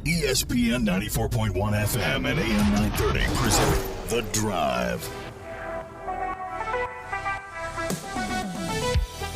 ESPN 94.1 FM and AM 930 present The Drive.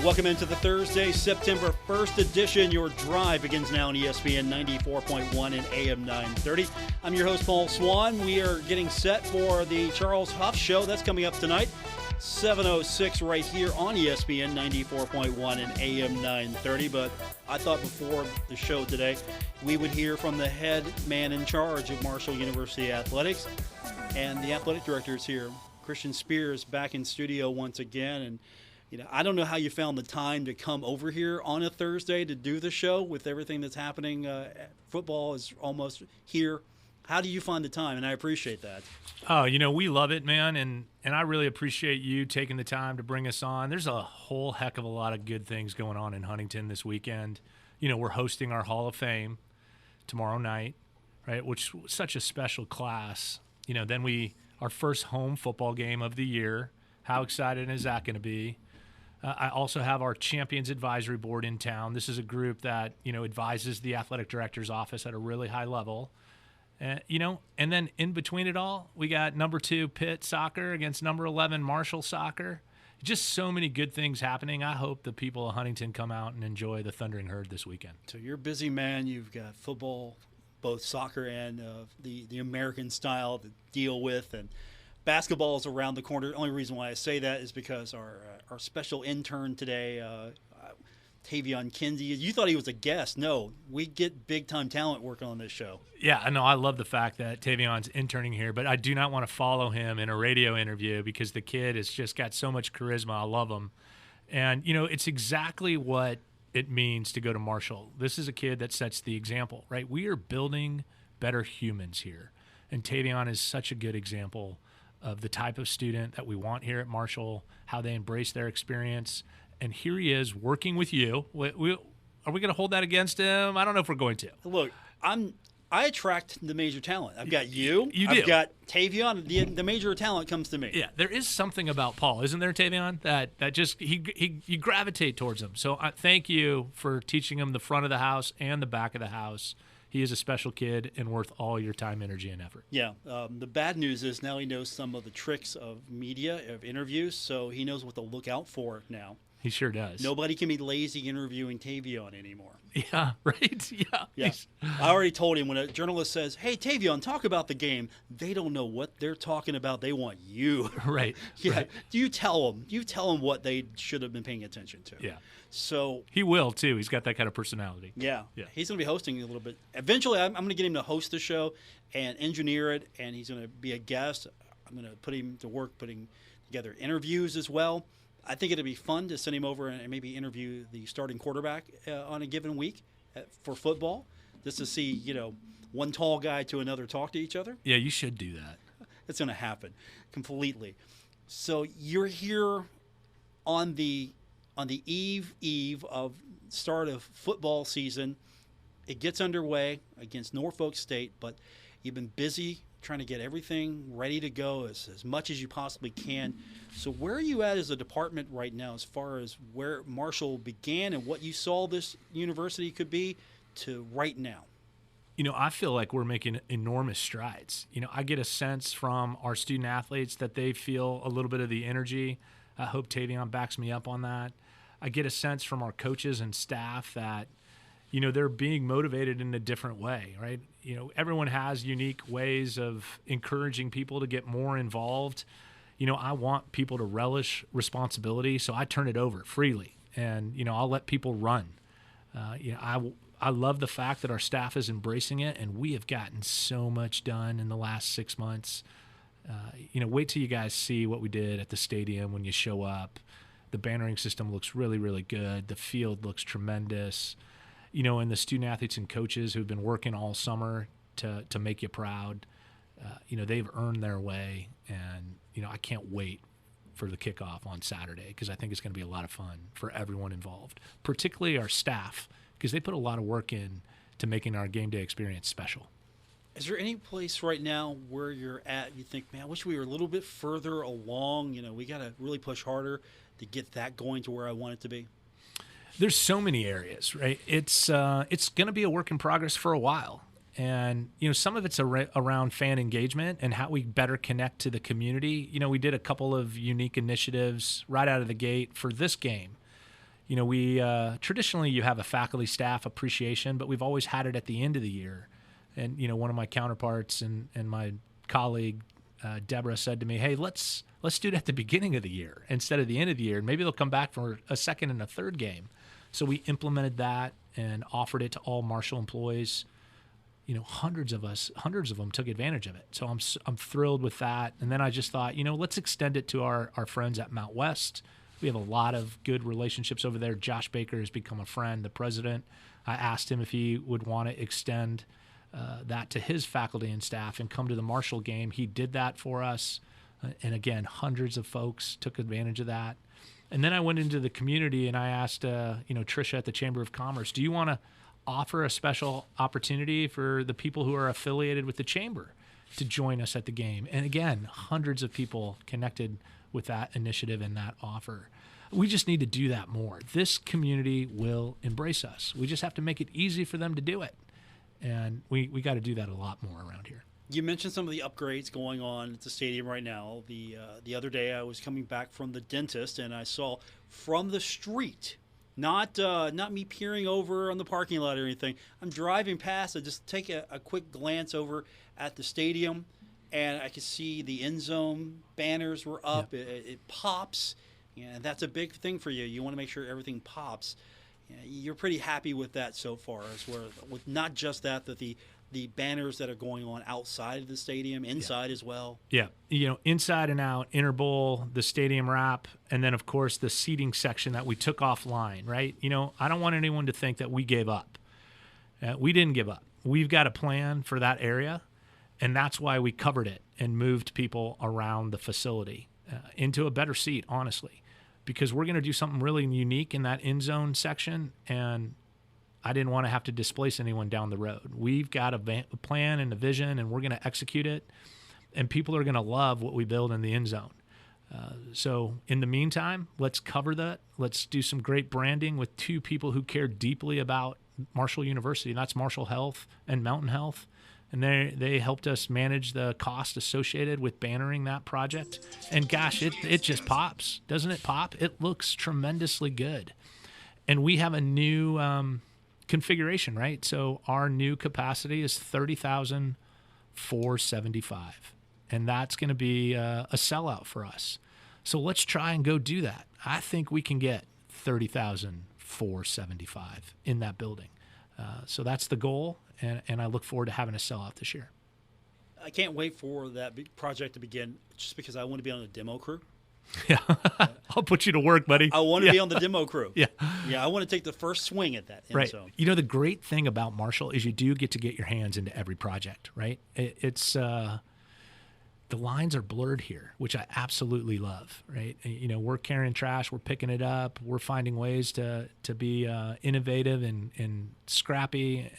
Welcome into the Thursday, September 1st edition. Your Drive begins now on ESPN 94.1 and AM 930. I'm your host, Paul Swann. We are getting set for the Charles Huff Show. That's coming up tonight, 7:06 right here on ESPN 94.1 and AM 930. But I thought before the show today, we would hear from the head man in charge of Marshall University Athletics. And the athletic director is here, Christian Spears, back in studio once again. And I don't know how you found the time to come over here on a Thursday to do the show with everything that's happening. Football is almost here. How do you find the time? And I appreciate that. Oh, we love it, man, and I really appreciate you taking the time to bring us on. There's a whole heck of a lot of good things going on in Huntington this weekend. We're hosting our Hall of Fame tomorrow night, right, which is such a special class. Then our first home football game of the year. How excited is that going to be? I also have our Champions Advisory Board in town. This is a group that, advises the athletic director's office at a really high level. And then in between it all, we got number 2 Pitt soccer against number 11 Marshall soccer. Just so many good things happening. I hope the people of Huntington come out and enjoy the Thundering Herd this weekend. So you're a busy man. You've got football, both soccer and the American style to deal with, and basketball is around the corner. The only reason why I say that is because our special intern today, Tavion Kinsey, you thought he was a guest. No, we get big-time talent working on this show. Yeah, I know. I love the fact that Tavion's interning here, but I do not want to follow him in a radio interview because the kid has just got so much charisma. I love him. And, it's exactly what it means to go to Marshall. This is a kid that sets the example, right? We are building better humans here. And Tavion is such a good example of the type of student that we want here at Marshall, how they embrace their experience. And here he is working with you. Are we going to hold that against him? I don't know if we're going to. Look, I attract the major talent. I've got you. You do. I've got Tavion. The major talent comes to me. Yeah, there is something about Paul, isn't there, Tavion? That just you gravitate towards him. So thank you for teaching him the front of the house and the back of the house. He is a special kid and worth all your time, energy, and effort. Yeah. The bad news is now he knows some of the tricks of media, of interviews, so he knows what to look out for now. He sure does. Nobody can be lazy interviewing Tavion anymore. Yeah, right? Yeah. I already told him when a journalist says, hey, Tavion, talk about the game, they don't know what they're talking about. They want you. Right. Yeah. Right. You tell them what they should have been paying attention to. Yeah. So he will, too. He's got that kind of personality. Yeah. He's going to be hosting a little bit. Eventually, I'm going to get him to host the show and engineer it, and he's going to be a guest. I'm going to put him to work putting together interviews as well. I think it'd be fun to send him over and maybe interview the starting quarterback on a given week for football, just to see, one tall guy to another talk to each other. Yeah, you should do that. It's going to happen completely. So you're here on the eve of start of football season. It gets underway against Norfolk State, but you've been busy trying to get everything ready to go as much as you possibly can. So where are you at as a department right now as far as where Marshall began and what you saw this university could be to right now? I feel like we're making enormous strides. I get a sense from our student athletes that they feel a little bit of the energy. I hope Tavion backs me up on that. I get a sense from our coaches and staff that they're being motivated in a different way, right? Everyone has unique ways of encouraging people to get more involved. I want people to relish responsibility, so I turn it over freely, and I'll let people run. I love the fact that our staff is embracing it, and we have gotten so much done in the last 6 months. Wait till you guys see what we did at the stadium when you show up. The bannering system looks really, really good. The field looks tremendous. And the student athletes and coaches who've been working all summer to make you proud, they've earned their way. And, I can't wait for the kickoff on Saturday because I think it's going to be a lot of fun for everyone involved, particularly our staff, because they put a lot of work in to making our game day experience special. Is there any place right now where you're at you think, man, I wish we were a little bit further along? We got to really push harder to get that going to where I want it to be? There's so many areas, right? It's going to be a work in progress for a while. And, some of it's around fan engagement and how we better connect to the community. We did a couple of unique initiatives right out of the gate for this game. We traditionally you have a faculty staff appreciation, but we've always had it at the end of the year. And, one of my counterparts and my colleague, Deborah, said to me, hey, let's do it at the beginning of the year instead of the end of the year. Maybe they'll come back for a second and a third game. So we implemented that and offered it to all Marshall employees. Hundreds of them took advantage of it. So I'm thrilled with that. And then I just thought, let's extend it to our friends at Mount West. We have a lot of good relationships over there. Josh Baker has become a friend, the president. I asked him if he would want to extend that to his faculty and staff and come to the Marshall game. He did that for us. And again, hundreds of folks took advantage of that. And then I went into the community and I asked, Tricia at the Chamber of Commerce, do you want to offer a special opportunity for the people who are affiliated with the Chamber to join us at the game? And again, hundreds of people connected with that initiative and that offer. We just need to do that more. This community will embrace us. We just have to make it easy for them to do it. And we got to do that a lot more around here. You mentioned some of the upgrades going on at the stadium right now. The other day I was coming back from the dentist and I saw from the street, not me peering over on the parking lot or anything. I'm driving past. I just take a quick glance over at the stadium, and I could see the end zone banners were up. Yep. It pops, and that's a big thing for you. You want to make sure everything pops. You're pretty happy with that so far, as well, with not just that, but the banners that are going on outside of the stadium, inside as well. Yeah, inside and out, inner bowl, the stadium wrap, and then, of course, the seating section that we took offline, right? I don't want anyone to think that we gave up. We didn't give up. We've got a plan for that area, and that's why we covered it and moved people around the facility into a better seat, honestly, because we're going to do something really unique in that end zone section, and I didn't want to have to displace anyone down the road. We've got a plan and a vision, and we're going to execute it, and people are going to love what we build in the end zone. So in the meantime, let's cover that. Let's do some great branding with two people who care deeply about Marshall University, and that's Marshall Health and Mountain Health. And they helped us manage the cost associated with bannering that project. And gosh, it just pops. Doesn't it pop? It looks tremendously good. And we have a new configuration, right? So our new capacity is 30,475. And that's going to be a sellout for us. So let's try and go do that. I think we can get 30,475 in that building. So that's the goal. And I look forward to having a sellout this year. I can't wait for that big project to begin, just because I want to be on a demo crew. Yeah, I'll put you to work, buddy. I want to be on the demo crew. Yeah, I want to take the first swing at that end zone. The great thing about Marshall is you do get to get your hands into every project, right? It's the lines are blurred here, which I absolutely love, right? We're carrying trash, we're picking it up, we're finding ways to be innovative and scrappy,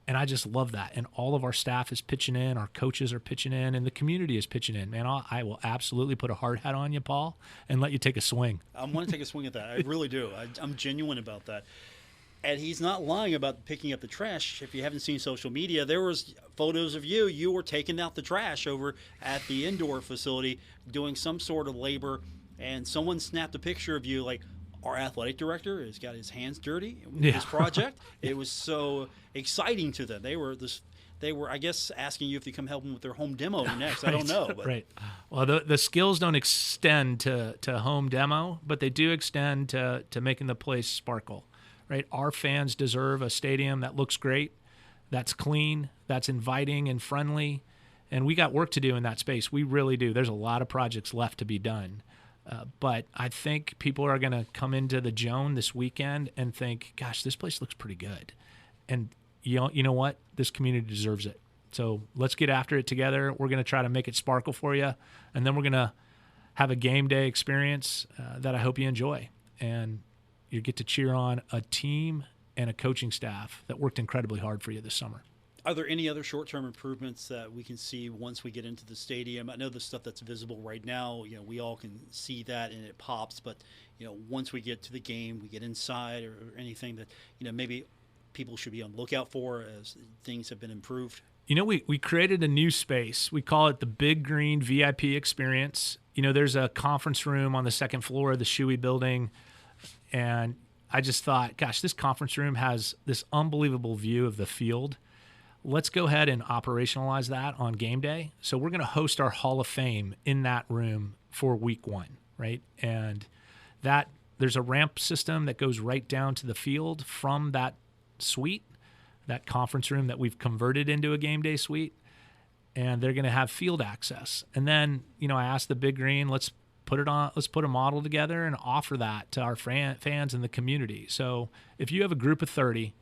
and I just love that. And all of our staff is pitching in, our coaches are pitching in, and the community is pitching in. Man, I will absolutely put a hard hat on you, Paul, and let you take a swing. I want to take a swing at that. I really do. I'm genuine about that. And he's not lying about picking up the trash. If you haven't seen social media, there was photos of you. You were taking out the trash over at the indoor facility, doing some sort of labor, and someone snapped a picture of you like, our athletic director has got his hands dirty with this project. It was so exciting to them. They were, I guess, asking you if you come help them with their home demo next. Right. I don't know. But. Right. Well, the skills don't extend to home demo, but they do extend to making the place sparkle. Right. Our fans deserve a stadium that looks great, that's clean, that's inviting and friendly, and we got work to do in that space. We really do. There's a lot of projects left to be done. But I think people are going to come into the Joan this weekend and think, gosh, this place looks pretty good. And you know what? This community deserves it. So let's get after it together. We're going to try to make it sparkle for you. And then we're going to have a game day experience that I hope you enjoy. And you get to cheer on a team and a coaching staff that worked incredibly hard for you this summer. Are there any other short-term improvements that we can see once we get into the stadium? I know the stuff that's visible right now, we all can see that and it pops. But, once we get to the game, we get inside or anything that, maybe people should be on the lookout for as things have been improved? We created a new space. We call it the Big Green VIP Experience. There's a conference room on the second floor of the Shuey building, and I just thought, gosh, this conference room has this unbelievable view of the field. Let's go ahead and operationalize that on game day. So we're going to host our Hall of Fame in that room for week 1, right? And that there's a ramp system that goes right down to the field from that suite, that conference room that we've converted into a game day suite, and they're going to have field access. And then, I asked the Big Green, let's put a model together and offer that to our fans in the community. So if you have a group of 30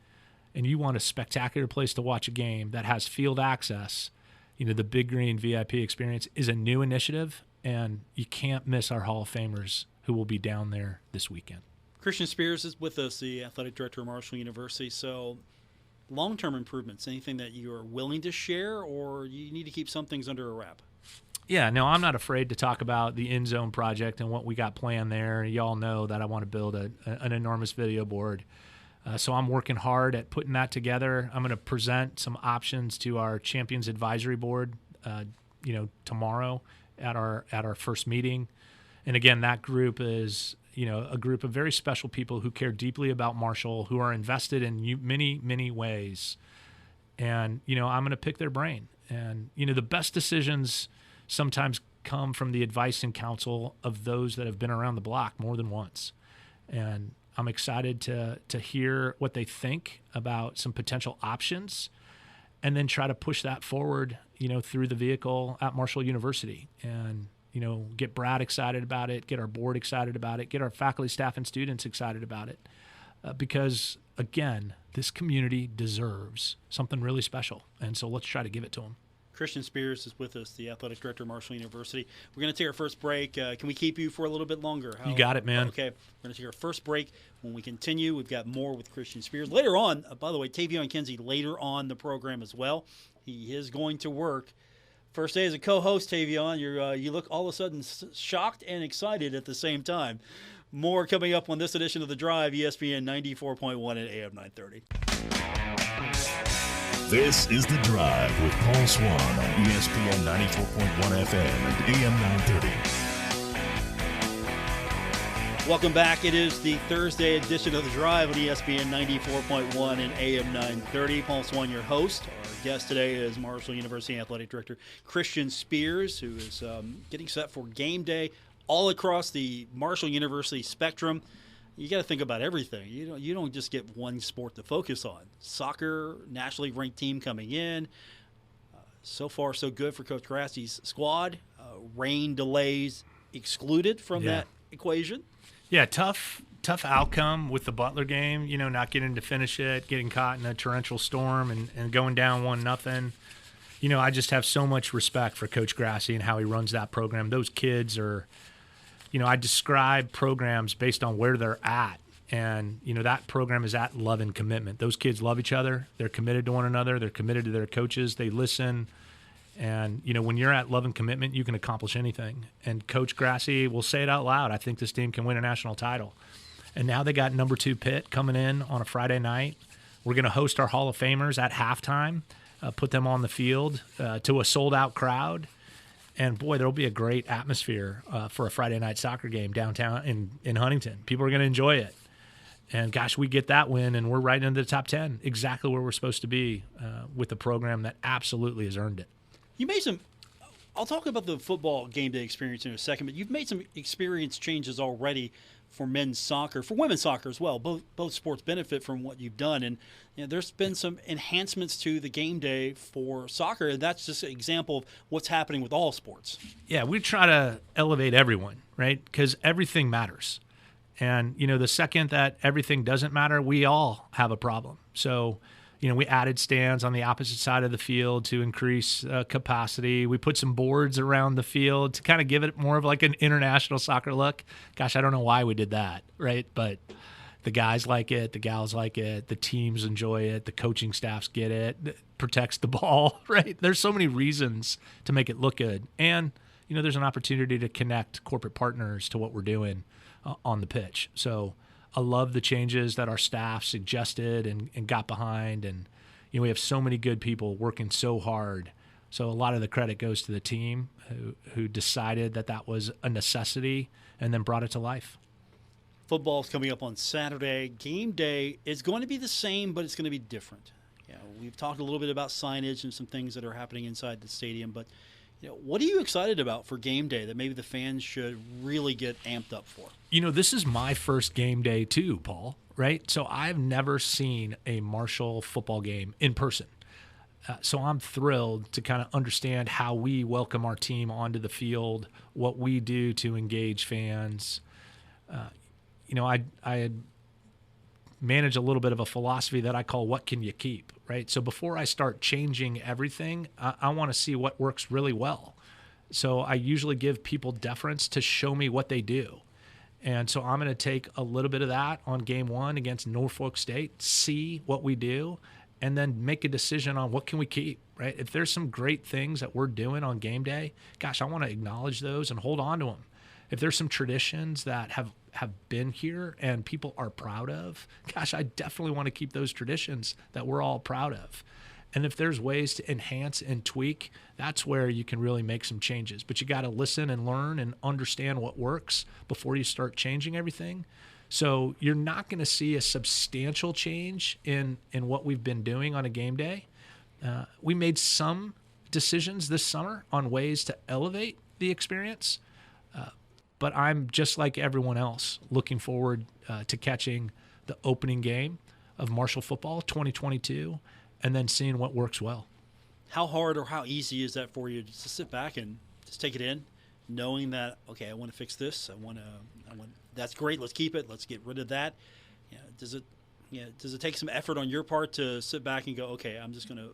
and you want a spectacular place to watch a game that has field access, the Big Green VIP Experience is a new initiative, and you can't miss our Hall of Famers who will be down there this weekend. Christian Spears is with us, the athletic director of Marshall University. So long-term improvements, anything that you are willing to share, or you need to keep some things under a wrap? Yeah, no, I'm not afraid to talk about the End Zone project and what we got planned there. Y'all know that I want to build an enormous video board. So I'm working hard at putting that together. I'm going to present some options to our Champions Advisory Board, tomorrow at our first meeting. And again, that group is, a group of very special people who care deeply about Marshall, who are invested in many, many ways. And, I'm going to pick their brain. And, the best decisions sometimes come from the advice and counsel of those that have been around the block more than once. And I'm excited to hear what they think about some potential options, and then try to push that forward, through the vehicle at Marshall University. And, get Brad excited about it, get our board excited about it, get our faculty, staff, and students excited about it. Because, again, this community deserves something really special. And so let's try to give it to them. Christian Spears is with us, the athletic director of Marshall University. We're going to take our first break. Can we keep you for a little bit longer? You got it, man. Okay. We're going to take our first break. When we continue, we've got more with Christian Spears. Later on, by the way, Tavion Kinsey later on the program as well. He is going to work. First day as a co-host, Tavion. You look all of a sudden shocked and excited at the same time. More coming up on this edition of The Drive, ESPN 94.1 and AM 930. This is The Drive with Paul Swann on ESPN 94.1 FM and AM 930. Welcome back. It is the Thursday edition of The Drive on ESPN 94.1 and AM 930. Paul Swann, your host. Our guest today is Marshall University Athletic Director Christian Spears, who is getting set for game day all across the Marshall University spectrum. You got to think about everything. You don't just get one sport to focus on. Soccer, nationally ranked team coming in. So far, so good for Coach Grassie's squad. Rain delays excluded from that equation. Yeah, tough outcome with the Butler game. Not getting to finish it, getting caught in a torrential storm, and going down 1-0. I just have so much respect for Coach Grassie and how he runs that program. Those kids are. I describe programs based on where they're at, and, that program is at love and commitment. Those kids love each other. They're committed to one another. They're committed to their coaches. They listen. And, when you're at love and commitment, you can accomplish anything. And Coach Grassie will say it out loud. I think this team can win a national title. And now they got number 2 Pitt coming in on a Friday night. We're going to host our Hall of Famers at halftime, put them on the field to a sold-out crowd. And, boy, there will be a great atmosphere for a Friday night soccer game downtown in Huntington. People are going to enjoy it. And, gosh, we get that win, and we're right into the top 10, exactly where we're supposed to be with a program that absolutely has earned it. You made some – I'll talk about the football game day experience in a second, but you've made some experience changes already for men's soccer, for women's soccer as well. Both sports benefit from what you've done. And there's been some enhancements to the game day for soccer, and that's just an example of what's happening with all sports. Yeah, we try to elevate everyone, right, because everything matters. And, the second that everything doesn't matter, we all have a problem. So – we added stands on the opposite side of the field to increase capacity. We put some boards around the field to kind of give it more of like an international soccer look. Gosh, I don't know why we did that, right? But the guys like it, the gals like it, the teams enjoy it, the coaching staffs get it protects the ball, right? There's so many reasons to make it look good. And, there's an opportunity to connect corporate partners to what we're doing on the pitch. So I love the changes that our staff suggested and got behind. And, we have so many good people working so hard. So a lot of the credit goes to the team who decided that was a necessity and then brought it to life. Football's coming up on Saturday. Game day is going to be the same, but it's going to be different. We've talked a little bit about signage and some things that are happening inside the stadium, but what are you excited about for game day that maybe the fans should really get amped up for? This is my first game day too, Paul, right? So I've never seen a Marshall football game in person. So I'm thrilled to kind of understand how we welcome our team onto the field, what we do to engage fans. I had managed a little bit of a philosophy that I call what can you keep, right? So before I start changing everything, I want to see what works really well. So I usually give people deference to show me what they do. And so I'm going to take a little bit of that on game one against Norfolk State, see what we do, and then make a decision on what can we keep, right? If there's some great things that we're doing on game day, gosh, I want to acknowledge those and hold on to them. If there's some traditions that have been here and people are proud of, gosh, I definitely want to keep those traditions that we're all proud of. And if there's ways to enhance and tweak, that's where you can really make some changes. But you got to listen and learn and understand what works before you start changing everything. So you're not going to see a substantial change in what we've been doing on a game day. We made some decisions this summer on ways to elevate the experience. But I'm just like everyone else looking forward to catching the opening game of Marshall football 2022 and then seeing what works well. How hard or how easy is that for you just to sit back and just take it in, knowing that, okay, I want to fix this. I want that's great. Let's keep it. Let's get rid of that. Does it take some effort on your part to sit back and go, okay, I'm just going to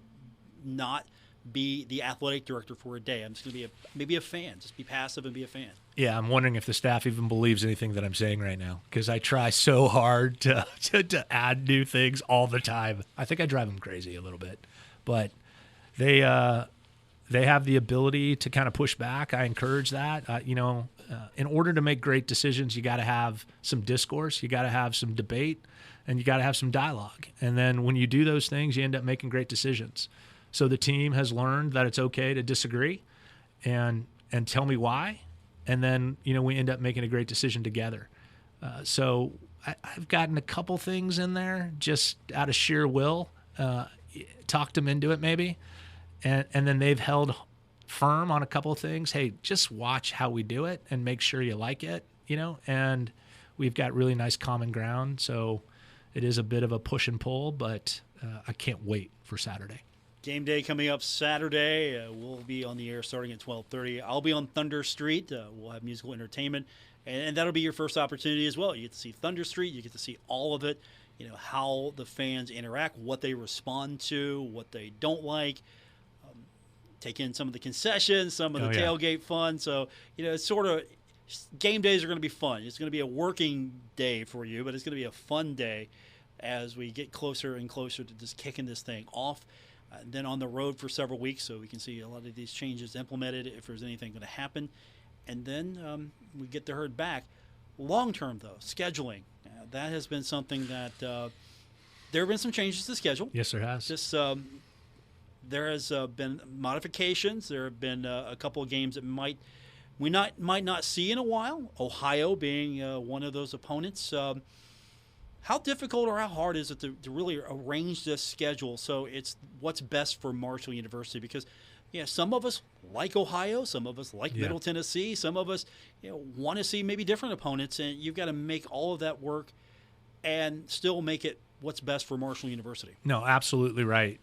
not be the athletic director for a day. I'm just going to be maybe a fan, just be passive and be a fan. Yeah, I'm wondering if the staff even believes anything that I'm saying right now because I try so hard to add new things all the time. I think I drive them crazy a little bit, but they have the ability to kind of push back. I encourage that. In order to make great decisions, you got to have some discourse, you got to have some debate, and you got to have some dialogue. And then when you do those things, you end up making great decisions. So the team has learned that it's okay to disagree and tell me why. And then, we end up making a great decision together. So I've gotten a couple things in there just out of sheer will, talked them into it maybe. And then they've held firm on a couple of things. Hey, just watch how we do it and make sure you like it, and we've got really nice common ground. So it is a bit of a push and pull, but I can't wait for Saturday. Game day coming up Saturday. We'll be on the air starting at 12:30. I'll be on Thunder Street. We'll have musical entertainment, and that'll be your first opportunity as well. You get to see Thunder Street. You get to see all of it, how the fans interact, what they respond to, what they don't like. Take in some of the concessions, some of the tailgate fun. So, it's sort of game days are going to be fun. It's going to be a working day for you, but it's going to be a fun day as we get closer and closer to just kicking this thing off. Then on the road for several weeks so we can see a lot of these changes implemented if there's anything going to happen. And then we get the herd back. Long-term, though, scheduling. That has been something that there have been some changes to the schedule. Yes, there has. Just there has been modifications. There have been a couple of games that we might not see in a while, Ohio being one of those opponents. How difficult or how hard is it to really arrange this schedule so it's what's best for Marshall University? Because, some of us like Ohio, some of us like Middle Tennessee, some of us want to see maybe different opponents, and you've got to make all of that work and still make it what's best for Marshall University. No, absolutely right.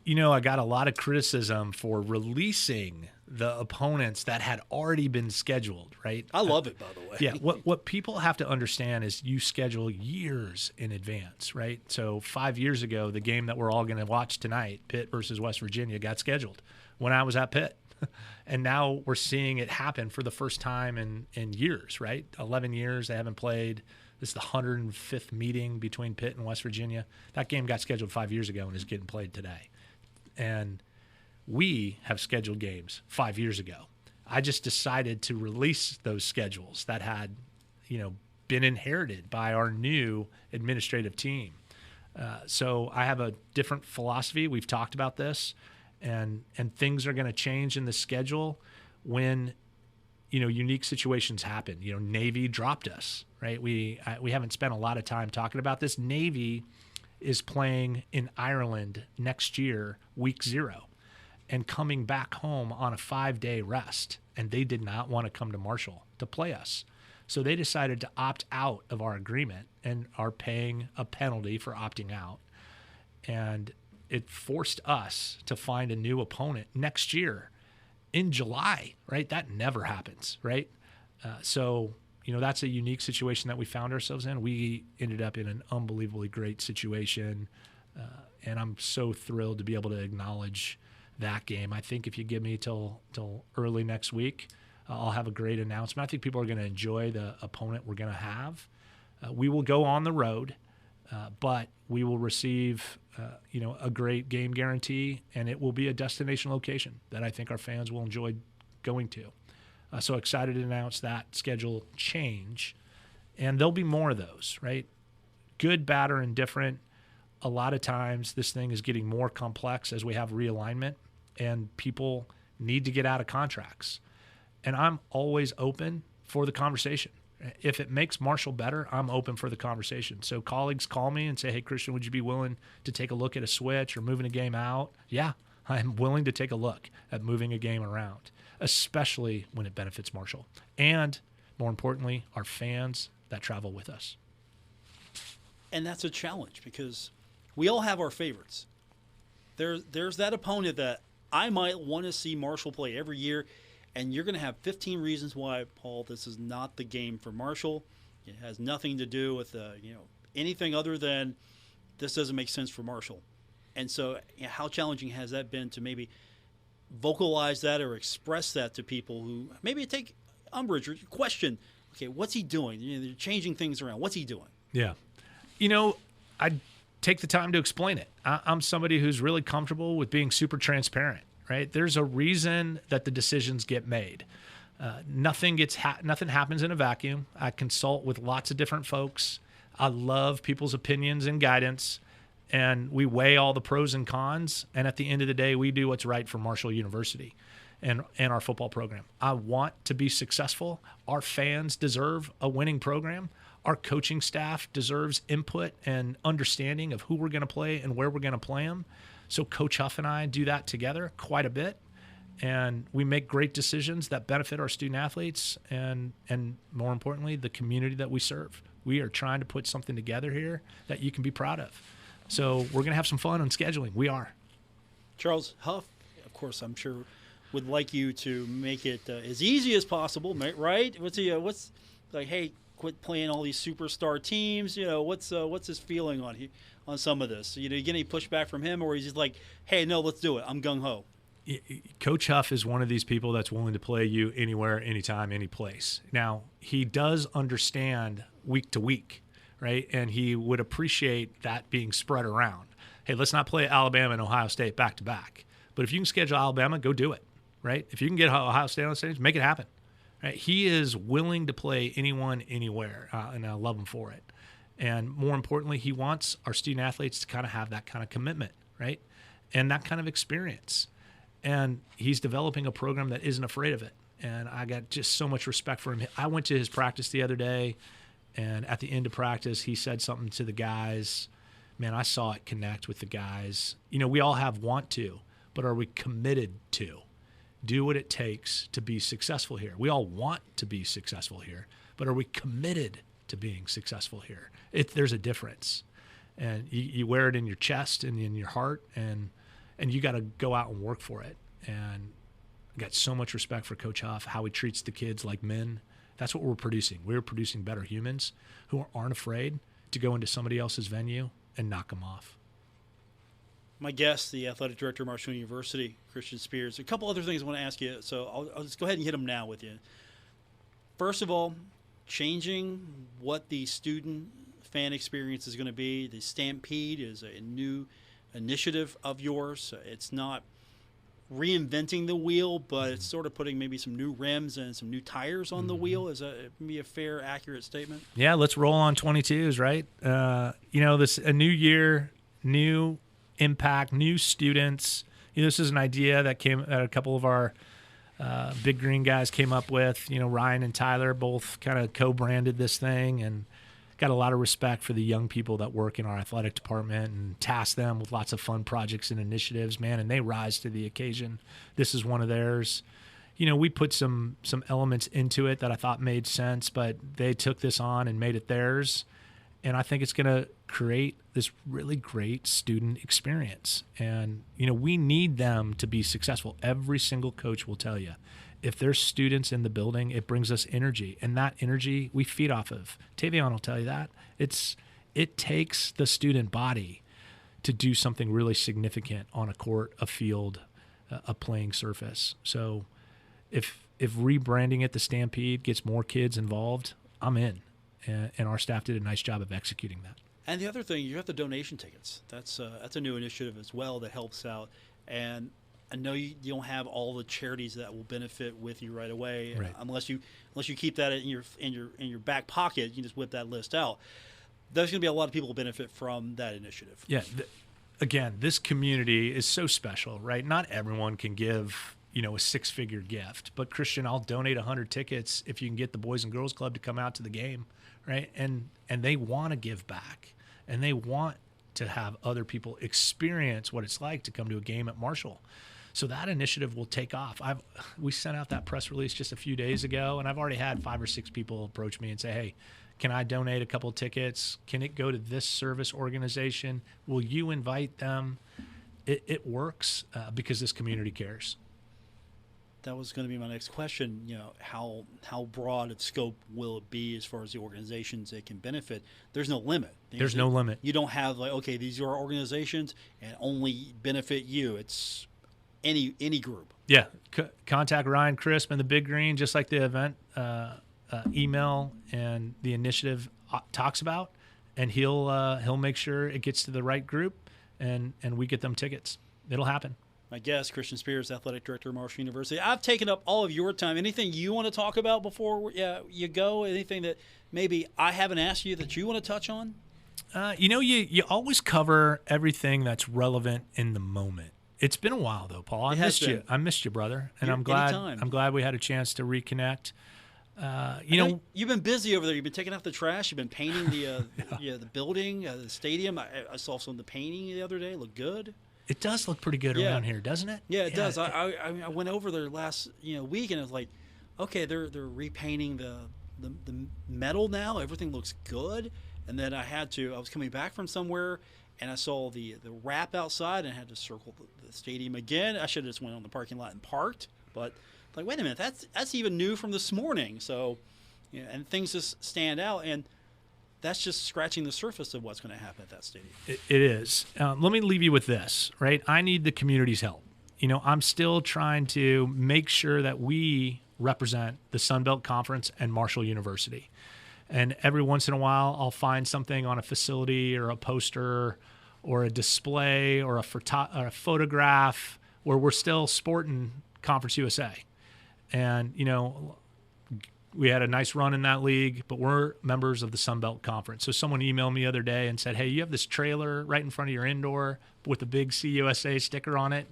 I got a lot of criticism for releasing the opponents that had already been scheduled, right? I love it, by the way. Yeah, what people have to understand is you schedule years in advance, right? So 5 years ago, the game that we're all going to watch tonight, Pitt versus West Virginia, got scheduled when I was at Pitt. And now we're seeing it happen for the first time in years, right? 11 years they haven't played. This is the 105th meeting between Pitt and West Virginia. That game got scheduled 5 years ago and is getting played today. And we have scheduled games 5 years ago. I just decided to release those schedules that had, been inherited by our new administrative team. So I have a different philosophy. We've talked about this, and things are going to change in the schedule when unique situations happen. Navy dropped us, right? We haven't spent a lot of time talking about this. Navy is playing in Ireland next year, week 0, and coming back home on a 5-day rest. And they did not want to come to Marshall to play us. So they decided to opt out of our agreement and are paying a penalty for opting out. And it forced us to find a new opponent next year in July, right? That never happens, right? So that's a unique situation that we found ourselves in. We ended up in an unbelievably great situation, and I'm so thrilled to be able to acknowledge that game. I think if you give me till early next week, I'll have a great announcement. I think people are going to enjoy the opponent we're going to have. We will go on the road, but we will receive a great game guarantee, and it will be a destination location that I think our fans will enjoy going to. So excited to announce that schedule change. And there'll be more of those, right? Good, bad, or indifferent. A lot of times this thing is getting more complex as we have realignment and people need to get out of contracts. And I'm always open for the conversation. If it makes Marshall better, I'm open for the conversation. So colleagues call me and say, hey, Christian, would you be willing to take a look at a switch or moving a game out? Yeah, I'm willing to take a look at moving a game around, especially when it benefits Marshall. And more importantly, our fans that travel with us. And that's a challenge because we all have our favorites. There's that opponent that I might want to see Marshall play every year, and you're going to have 15 reasons why, Paul, this is not the game for Marshall. It has nothing to do with anything other than this doesn't make sense for Marshall. And so how challenging has that been to maybe vocalize that or express that to people who maybe take umbrage or question, okay, what's he doing? They're changing things around. What's he doing? Yeah. I take the time to explain it. I'm somebody who's really comfortable with being super transparent, right? There's a reason that the decisions get made. Nothing happens in a vacuum. I consult with lots of different folks. I love people's opinions and guidance, and we weigh all the pros and cons. And at the end of the day, we do what's right for Marshall University and our football program. I want to be successful. Our fans deserve a winning program. Our coaching staff deserves input and understanding of who we're going to play and where we're going to play them. So Coach Huff and I do that together quite a bit. And we make great decisions that benefit our student athletes and more importantly, the community that we serve. We are trying to put something together here that you can be proud of. So we're going to have some fun on scheduling. We are. Charles Huff, of course, I'm sure would like you to make it as easy as possible, right? What's like, hey, quit playing all these superstar teams. What's his feeling on some of this? You get any pushback from him, or he's just like, hey, no, let's do it. I'm gung ho. Coach Huff is one of these people that's willing to play you anywhere, anytime, any place. Now, he does understand week to week, right? And he would appreciate that being spread around. Hey, let's not play Alabama and Ohio State back to back. But if you can schedule Alabama, go do it, right? If you can get Ohio State on stage, make it happen. Right? He is willing to play anyone, anywhere, and I love him for it. And more importantly, he wants our student athletes to kind of have that kind of commitment, right? And that kind of experience. And he's developing a program that isn't afraid of it. And I got just so much respect for him. I went to his practice the other day, and at the end of practice, he said something to the guys. Man, I saw it connect with the guys. We all have want to, but are we committed to? Do what it takes to be successful here. We all want to be successful here, but are we committed to being successful here? There's a difference. And you wear it in your chest and in your heart, and you got to go out and work for it. And I got so much respect for Coach Huff, how he treats the kids like men. That's what we're producing. We're producing better humans who aren't afraid to go into somebody else's venue and knock them off. My guest, the athletic director of Marshall University, Christian Spears. A couple other things I want to ask you, so I'll just go ahead and hit them now with you. First of all, changing what the student fan experience is going to be. The Stampede is a new initiative of yours. It's not reinventing the wheel, but it's sort of putting maybe some new rims and some new tires on the wheel. Is that maybe a fair, accurate statement? Yeah, let's roll on 22s, right? This a new year, new impact, new students. This is an idea that a couple of our Big Green guys came up with. Ryan and Tyler both kind of co-branded this thing, and got a lot of respect for the young people that work in our athletic department and task them with lots of fun projects and initiatives, man, and they rise to the occasion. This is one of theirs. We put some elements into it that I thought made sense, but they took this on and made it theirs. And I think it's going to create this really great student experience. And, we need them to be successful. Every single coach will tell you, if there's students in the building, it brings us energy. And that energy we feed off of. Tavion will tell you that. It takes the student body to do something really significant on a court, a field, a playing surface. So if rebranding it the Stampede gets more kids involved, I'm in. And our staff did a nice job of executing that. And the other thing, you have the donation tickets. That's a new initiative as well that helps out. And I know you don't have all the charities that will benefit with you right away, right, unless you keep that in your back pocket. You can just whip that list out. There's going to be a lot of people who benefit from that initiative. Yeah. Again, this community is so special, right? Not everyone can give a six-figure gift, but Christian, I'll donate 100 tickets if you can get the Boys and Girls Club to come out to the game, right? And they want to give back, and they want to have other people experience what it's like to come to a game at Marshall. So that initiative will take off. We sent out that press release just a few days ago, and I've already had 5 or 6 people approach me and say, hey, can I donate a couple of tickets? Can it go to this service organization? Will you invite them? It works because this community cares. That was going to be my next question. How broad of scope will it be as far as the organizations that can benefit? There's no limit. There's no limit. You don't have okay, these are our organizations and only benefit you. It's any group. Yeah. Contact Ryan Crisp and the Big Green, just like the event email and the initiative talks about, and he'll make sure it gets to the right group, and we get them tickets. It'll happen. My guest, Christian Spears, Athletic Director of Marshall University. I've taken up all of your time. Anything you want to talk about before you go? Anything that maybe I haven't asked you that you want to touch on? You always cover everything that's relevant in the moment. It's been a while though, Paul. I missed you, brother, and I'm glad we had a chance to reconnect. You've been busy over there. You've been taking out the trash. You've been painting the building, the stadium. I saw some of the painting the other day. It looked good. It does look pretty good around here, doesn't it? Yeah, it does. I went over there last week, and it was like, okay, they're repainting the metal now. Everything looks good. And then I was coming back from somewhere, and I saw the wrap outside, and I had to circle the stadium again. I should have just went on the parking lot and parked, but like, wait a minute, that's even new from this morning. So, and things just stand out, and that's just scratching the surface of what's going to happen at that stadium. It is. Let me leave you with this, right? I need the community's help. I'm still trying to make sure that we represent the Sun Belt Conference and Marshall University. And every once in a while, I'll find something on a facility or a poster or a display or a photograph where we're still sporting Conference USA. And, we had a nice run in that league, but we're members of the Sun Belt Conference. So someone emailed me the other day and said, hey, you have this trailer right in front of your indoor with a big CUSA sticker on it.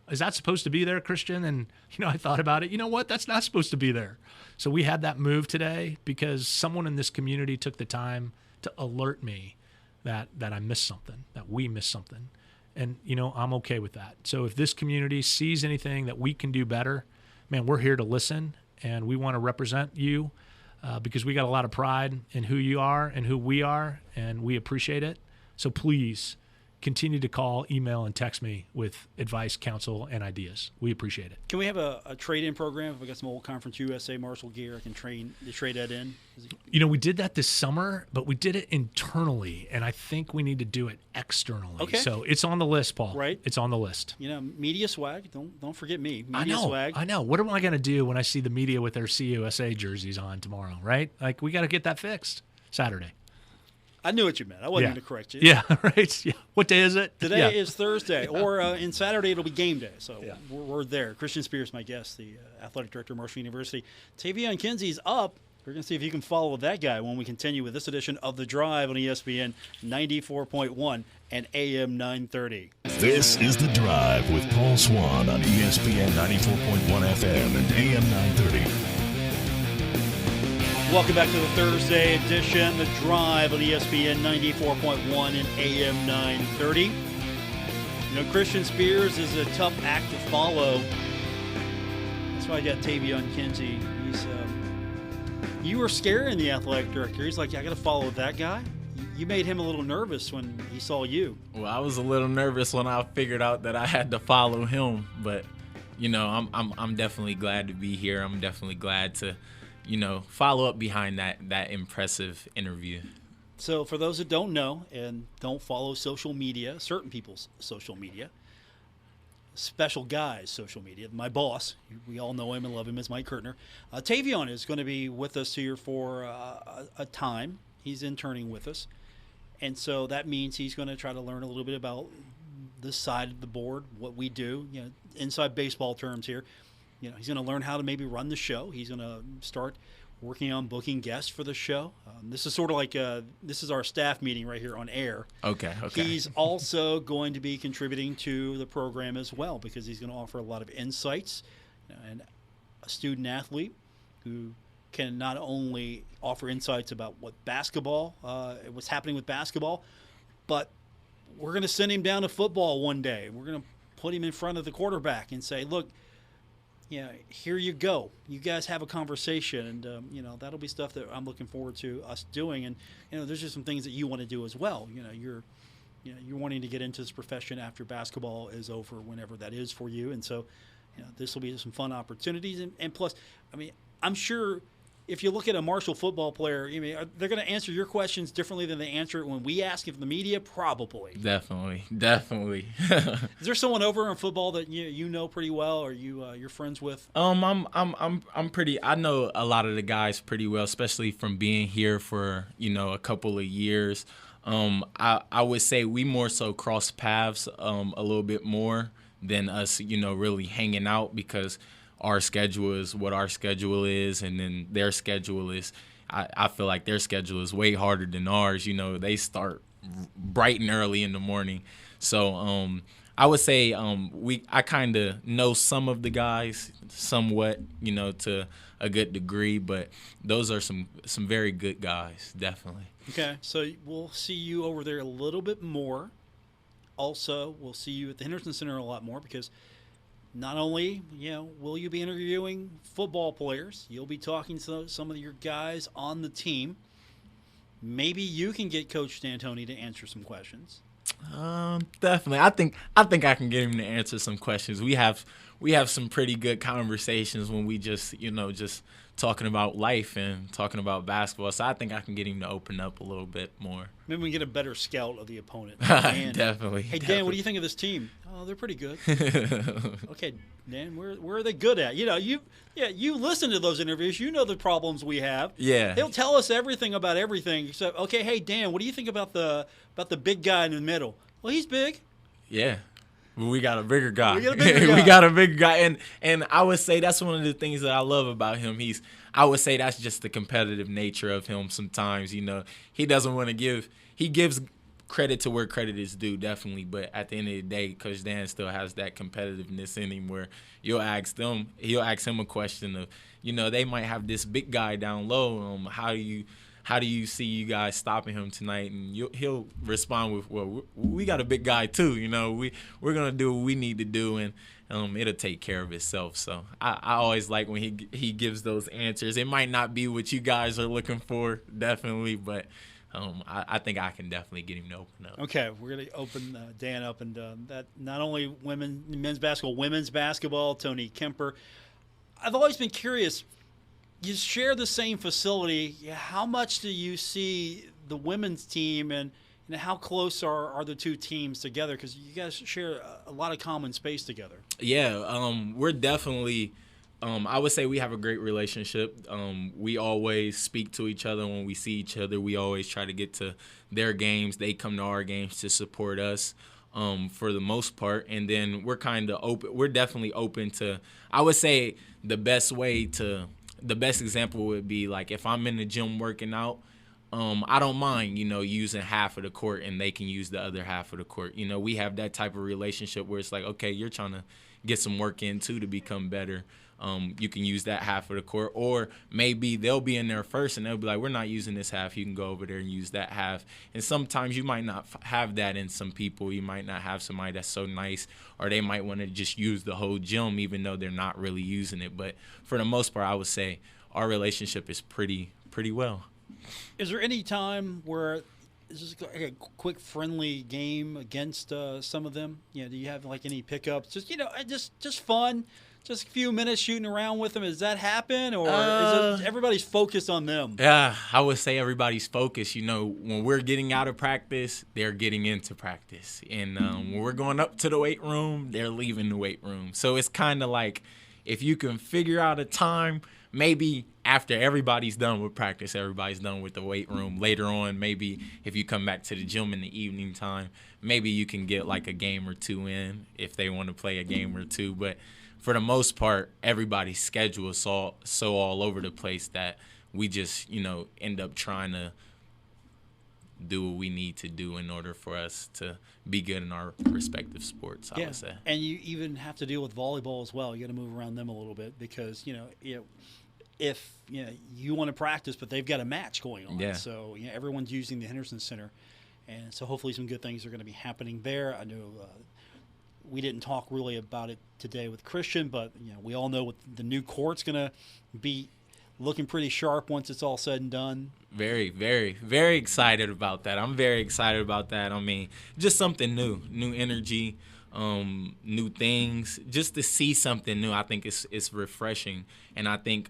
Is that supposed to be there, Christian? And, I thought about it. You know what? That's not supposed to be there. So we had that move today because someone in this community took the time to alert me that I missed something, that we missed something. And, I'm okay with that. So if this community sees anything that we can do better, man, we're here to listen, and we want to represent you because we got a lot of pride in who you are and who we are, and we appreciate it. So please continue to call, email, and text me with advice, counsel, and ideas. We appreciate it. Can we have a trade-in program? If we got some old Conference USA Marshall gear, I can trade that in? We did that this summer, but we did it internally, and I think we need to do it externally. Okay. So it's on the list, Paul. Right. It's on the list. Media swag. Don't forget me. Media swag. I know. What am I going to do when I see the media with their CUSA jerseys on tomorrow, right? Like, we got to get that fixed Saturday. I knew what you meant. I wasn't going to correct you. Yeah, right. Yeah. What day is it? Today is Thursday, or in Saturday it'll be game day. So Yeah. we're there. Christian Spears, my guest, the athletic director of Marshall University. Tavion Kinsey's up. We're going to see if you can follow that guy when we continue with this edition of The Drive on ESPN 94.1 and AM 930. This is The Drive with Paul Swann on ESPN 94.1 FM and AM 930. Welcome back to the Thursday edition, The Drive on ESPN 94.1 and AM 930. You know, Christian Spears is a tough act to follow. That's why I got Tavion Kinsey. You were scaring the athletic director. He's like, I got to follow that guy. You made him a little nervous when he saw you. Well, I was a little nervous when I figured out that I had to follow him, but you know, I'm definitely glad to be here. I'm definitely glad to, you know, follow up behind that impressive interview. So for those that don't know and don't follow social media, certain people's social media, special guy's social media, my boss, we all know him and love him, as Mike Kurtner. Tavion is going to be with us here for a time. He's interning with us. And so that means he's going to try to learn a little bit about this side of the board, what we do, you know, inside baseball terms here. You know, he's going to learn how to maybe run the show. He's going to start working on booking guests for the show. This is sort of like this is our staff meeting right here on air. Okay. He's also going to be contributing to the program as well because he's going to offer a lot of insights. And a student athlete who can not only offer insights about what's happening with basketball, but we're going to send him down to football one day. We're going to put him in front of the quarterback and say, look, yeah, here you go. You guys have a conversation, and you know, that'll be stuff that I'm looking forward to us doing. And you know, there's just some things that you want to do as well. You know, you're wanting to get into this profession after basketball is over, whenever that is for you. And so, you know, this will be some fun opportunities. And plus, I mean, I'm sure if you look at a Marshall football player, I mean, they're going to answer your questions differently than they answer it when we ask it from the media. Probably. Definitely. Is there someone over in football that you know pretty well, or you're friends with? I'm pretty. I know a lot of the guys pretty well, especially from being here for, you know, a couple of years. I would say we more so cross paths a little bit more than us, you know, really hanging out, because our schedule is what our schedule is, and then their schedule is, I feel like their schedule is way harder than ours. You know, they start bright and early in the morning. So I would say I kind of know some of the guys somewhat, you know, to a good degree, but those are some very good guys, definitely. Okay, so we'll see you over there a little bit more. Also, we'll see you at the Henderson Center a lot more, because not only, you know, will you be interviewing football players, you'll be talking to some of your guys on the team. Maybe you can get Coach D'Antoni to answer some questions. Definitely. I think I can get him to answer some questions. We have some pretty good conversations when we just talking about life and talking about basketball. So I think I can get him to open up a little bit more. Maybe we can get a better scout of the opponent. Dan. Definitely. Hey, Dan, what do you think of this team? Oh, they're pretty good. Okay, Dan, where are they good at? You know, you listen to those interviews. You know the problems we have. Yeah. They'll tell us everything about everything. So, okay, hey, Dan, what do you think about the big guy in the middle? Well, he's big. Yeah. We got a bigger guy. We got got a bigger guy. And I would say that's one of the things that I love about him. I would say that's just the competitive nature of him sometimes. You know, he doesn't want to he gives credit to where credit is due, definitely. But at the end of the day, Coach Dan still has that competitiveness in him where he'll ask him a question of, you know, they might have this big guy down low. How do you see you guys stopping him tonight? And he'll respond with, well, we got a big guy too. You know, we're gonna do what we need to do, and it'll take care of itself. So I always like when he gives those answers. It might not be what you guys are looking for, definitely, but I think I can definitely get him to open up. Okay, we're gonna open Dan up, and that not only men's basketball, women's basketball. Tony Kemper. I've always been curious. You share the same facility. How much do you see the women's team, and how close are the two teams together? Because you guys share a lot of common space together. Yeah, we're definitely I would say we have a great relationship. We always speak to each other when we see each other. We always try to get to their games. They come to our games to support us for the most part. And then we're kind of open. We're definitely open to, I would say the best example would be like if I'm in the gym working out, I don't mind, using half of the court and they can use the other half of the court. We have that type of relationship where it's like, okay, you're trying to get some work in too to become better. You can use that half of the court, or maybe they'll be in there first and they'll be like, we're not using this half. You can go over there and use that half. And sometimes you might not have that in some people. You might not have somebody that's so nice, or they might want to just use the whole gym even though they're not really using it. But for the most part, I would say our relationship is pretty well. Is there any time where it's just like a quick friendly game against some of them? Do you have like any pickups? Just fun. Just a few minutes shooting around with them. Does that happen, or is it everybody's focused on them? Yeah, I would say everybody's focused. When we're getting out of practice, they're getting into practice. And when we're going up to the weight room, they're leaving the weight room. So it's kind of like if you can figure out a time, maybe after everybody's done with practice, everybody's done with the weight room, later on, maybe if you come back to the gym in the evening time, maybe you can get like a game or two in if they want to play a game or two. But for the most part, everybody's schedule is so all over the place that we just, end up trying to do what we need to do in order for us to be good in our respective sports, I would say. And you even have to deal with volleyball as well. You got to move around them a little bit because, if you want to practice, but they've got a match going on. Yeah. So everyone's using the Henderson Center. And so hopefully some good things are going to be happening there. I know we didn't talk really about it today with Christian, but we all know what the new court's going to be looking pretty sharp once it's all said and done. Very, very, very excited about that. I'm very excited about that. I mean, just something new energy, new things. Just to see something new, I think it's refreshing, and I think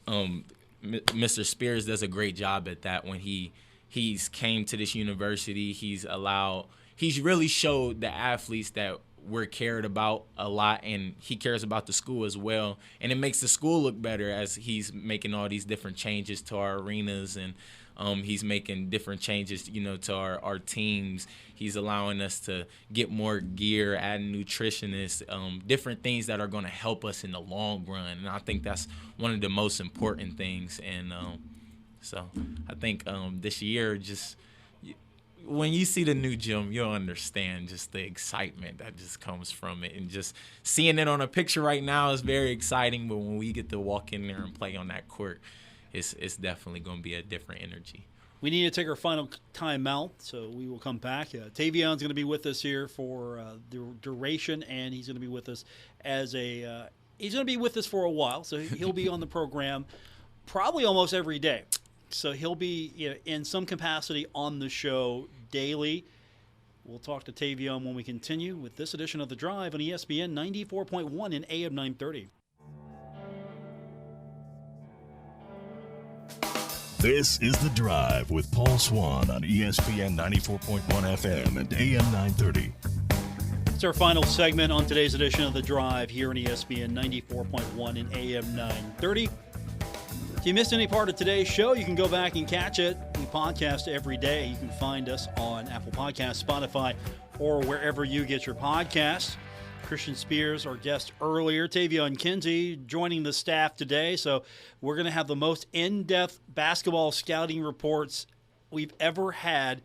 Mr. Spears does a great job at that when he's came to this university. He's really showed the athletes that we're cared about a lot, and he cares about the school as well. And it makes the school look better as he's making all these different changes to our arenas, and he's making different changes, to our teams. He's allowing us to get more gear, adding nutritionists, different things that are going to help us in the long run. And I think that's one of the most important things. And so I think this year just – when you see the new gym, you'll understand just the excitement that just comes from it. And just seeing it on a picture right now is very exciting, but when we get to walk in there and play on that court, it's definitely going to be a different energy. We need to take our final time out, so we will come back. Tavion's going to be with us here for the duration, and he's going to be with us he's going to be with us for a while, so he'll be on the program probably almost every day. So he'll be in some capacity on the show daily. We'll talk to Tavion when we continue with this edition of The Drive on ESPN 94.1 and AM 930. This is The Drive with Paul Swann on ESPN 94.1 FM and AM 930. It's our final segment on today's edition of The Drive here on ESPN 94.1 and AM 930. If you missed any part of today's show, you can go back and catch it. We podcast every day. You can find us on Apple Podcasts, Spotify, or wherever you get your podcasts. Christian Spears, our guest earlier, Tavion Kinsey joining the staff today. So we're going to have the most in-depth basketball scouting reports we've ever had.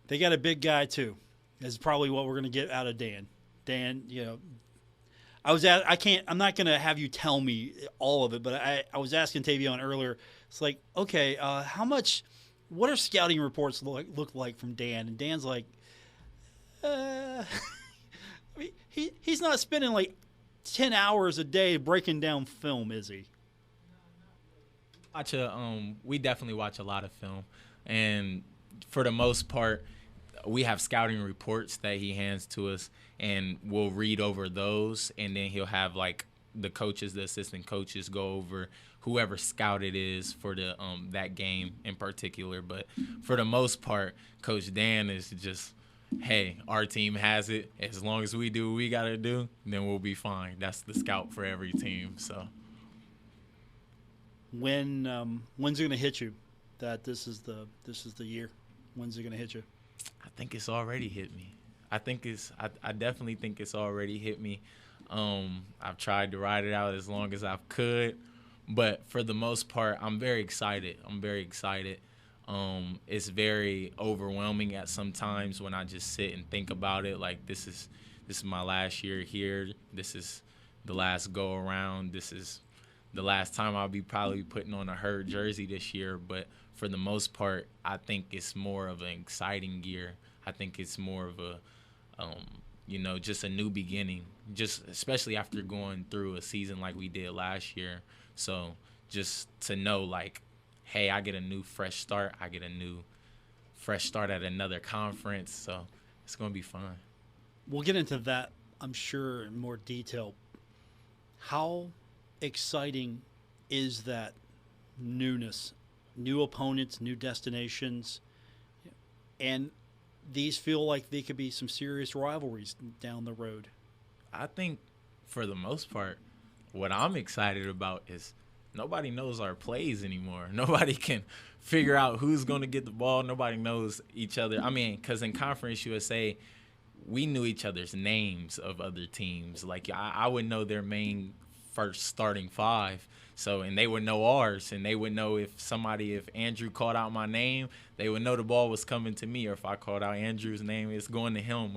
They got a big guy, too. That's probably what we're going to get out of Dan. Dan, I'm not going to have you tell me all of it, but I was asking Tavion earlier. It's like, okay, what are scouting reports look like from Dan? And Dan's like, he's not spending like 10 hours a day breaking down film, is he? We definitely watch a lot of film. And for the most part, we have scouting reports that he hands to us, and we'll read over those, and then he'll have like the coaches, the assistant coaches go over whoever scout it is for the that game in particular. But for the most part, Coach Dan is just hey, our team has it. As long as we do what we got to do, then we'll be fine. That's the scout for every team. So when's it going to hit you that this is the year? When's it going to hit you? I think it's already hit me. I definitely think it's already hit me. I've tried to ride it out as long as I could, but for the most part, I'm very excited. It's very overwhelming at some times when I just sit and think about it. Like, this is my last year here. This is the last go around. This is the last time I'll be probably putting on a Herd jersey this year. But for the most part, I think it's more of an exciting year. I think it's more of a, just a new beginning, just especially after going through a season like we did last year. So just to know, like, hey, I get a new fresh start. I get a new fresh start at another conference. So it's going to be fun. We'll get into that, I'm sure, in more detail. How exciting is that newness? New opponents, new destinations, and these feel like they could be some serious rivalries down the road. I think for the most part, what I'm excited about is nobody knows our plays anymore. Nobody can figure out who's going to get the ball. Nobody knows each other. I mean, because in Conference USA, we knew each other's names of other teams. Like, I would know their main first starting five. So, and they would know ours, and they would know if Andrew called out my name, they would know the ball was coming to me, or if I called out Andrew's name, it's going to him.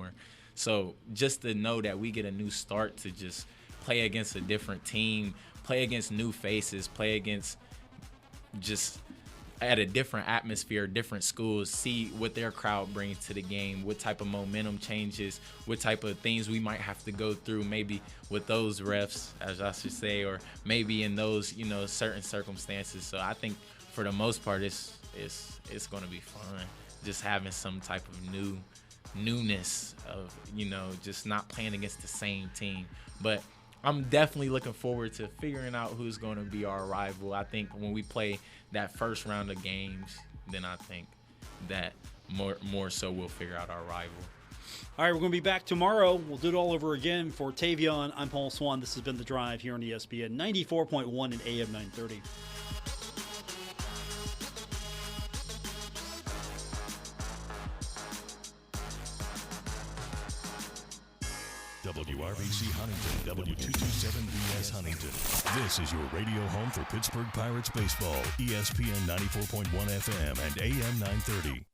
So just to know that we get a new start to just play against a different team, play against new faces, play against just at a different atmosphere, different schools, see what their crowd brings to the game, what type of momentum changes, what type of things we might have to go through maybe with those refs, as I should say, or maybe in those, certain circumstances. So I think for the most part, it's going to be fun, just having some type of newness of, just not playing against the same team. But I'm definitely looking forward to figuring out who's going to be our rival. I think when we play that first round of games, then I think that more so we'll figure out our rival. All right, we're going to be back tomorrow. We'll do it all over again. For Tavion, I'm Paul Swann. This has been The Drive here on ESPN 94.1 and AM 930. WRBC Huntington, W227BS Huntington. This is your radio home for Pittsburgh Pirates baseball, ESPN 94.1 FM and AM 930.